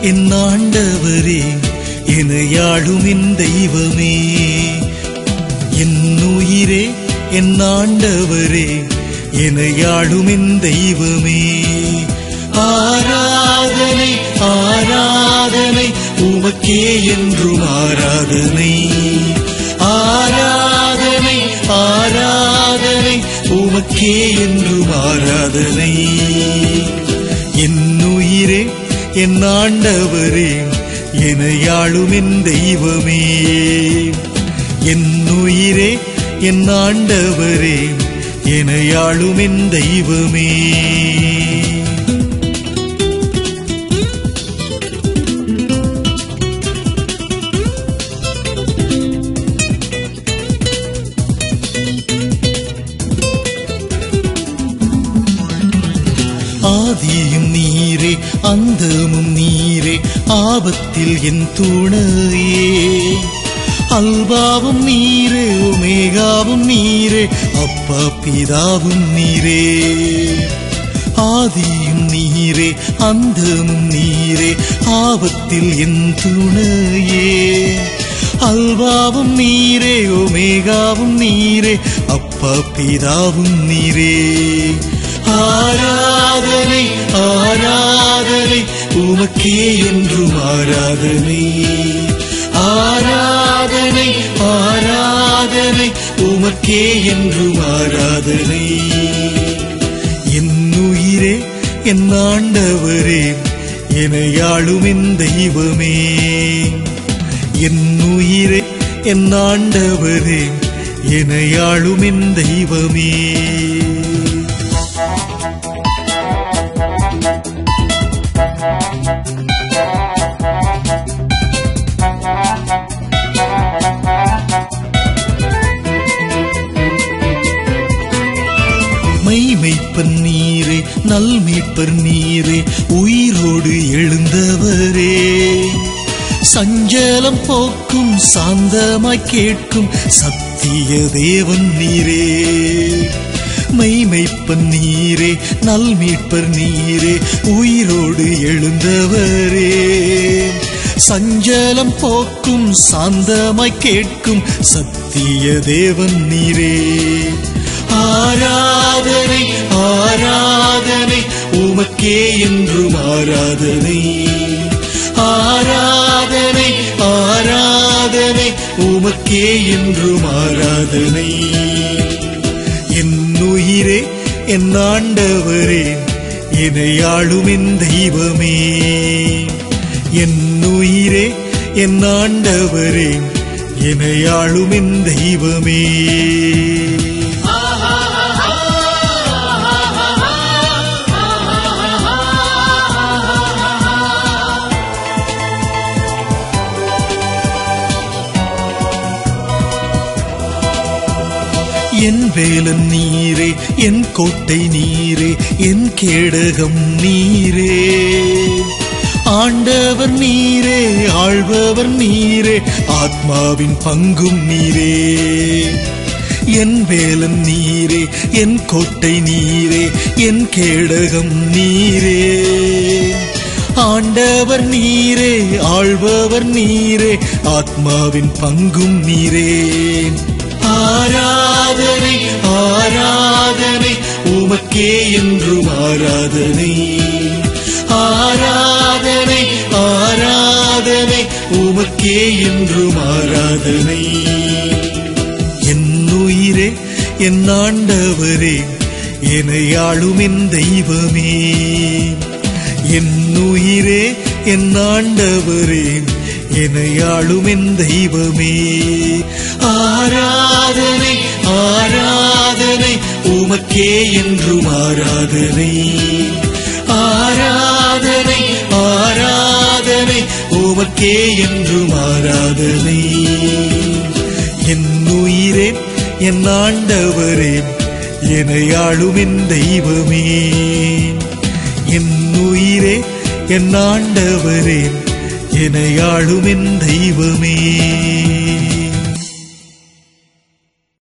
என் ஆண்டவரே எனையாளும் என் தெய்வமே, என் உயிரே என் ஆண்டவரே எனையாளும் என் தெய்வமே. ஆராதனை ஆராதனை உமக்கே என்றும் ஆராதனை, ஆராதனை ஆராதனை உமக்கே என்றும் ஆராதனை. என் உயிரே என் ஆண்டவரே எனையாளும் என் தெய்வமே, என் உயிரே என் ஆண்டவரே எனையாளும் என் தெய்வமே. ஆதியும் நீரே அந்தமும் நீரே, ஆபத்தில் என் துணையே. அல்பாவும் நீரே ஒமேகாவும் நீரே, அப்பா பிதாவும் நீரே. ஆதியும் நீரே அந்தமும் நீரே, ஆபத்தில் என் துணையே. அல்பாவும் நீரே ஒமேகாவும் நீரே, அப்பா பிதாவும் நீரே. ஆராதனை ஆராதனை உமக்கே என்றும் ஆராதனை, ஆராதனை ஆராதனை உமக்கே என்றும் ஆராதனை. என் உயிரே என் ஆண்டவரே எனையாளும் என் தெய்வமே, என் உயிரே என் ஆண்டவரே எனையாளும் என் தெய்வமே. மெய்மெய்ப்பர் நீரே நல்மீட்பர் நீரே, உயிரோடு எழுந்தவரே. சஞ்சலம் போக்கும் சாந்தமாய் கேட்கும் சத்திய தேவன் நீரே. மெய்மெய்ப்பர் நீரே நல்மீட்பர் நீரே, உயிரோடு எழுந்தவரே. சஞ்சலம் போக்கும் சாந்தமாய் கேட்கும் சத்திய தேவன் நீரே. ஆராதனை ஆராதனை உமக்கே என்றும் ஆராதனை, ஆராதனை ஆராதனை உமக்கே என்றும் ஆராதனை. என் உயிரே என் ஆண்டவரே எனையாளும் என் தெய்வமே, என் உயிரே என் ஆண்டவரே எனையாளும் என் தெய்வமே. என் வேலன் நீரே என் கோட்டை நீரே, என் கேடகம் நீரே. ஆண்டவர் நீரே ஆள்பவர் நீரே, ஆத்மாவின் பங்கும் நீரே. என் வேலன் நீரே என் கோட்டை நீரே, என் கேடகம் நீரே. ஆண்டவர் நீரே ஆள்பவர் நீரே, ஆத்மாவின் பங்கும் நீரே. ஆராதனை ஆராதனை உமக்கே என்றும் ஆராதனை, ஆராதனை ஆராதனை உமக்கே என்றும் ஆராதனை. என் உயிரே என் ஆண்டவரே எனையாளும் என் தெய்வமே, என் உயிரே என் ஆண்டவரே என்னையாளும் என் தெய்வமே. ஆராதனை ஆராதனை உமக்கே என்றும் ஆராதனை. ஆராதனை ஆராதனை உமக்கே என்றும் ஆராதனை. என் உயிரே என் ஆண்டவரே என்னையாளும் என் தெய்வமே. என் உயிரே என் ஆண்டவரே என்னையாளும் என் தெய்வமே.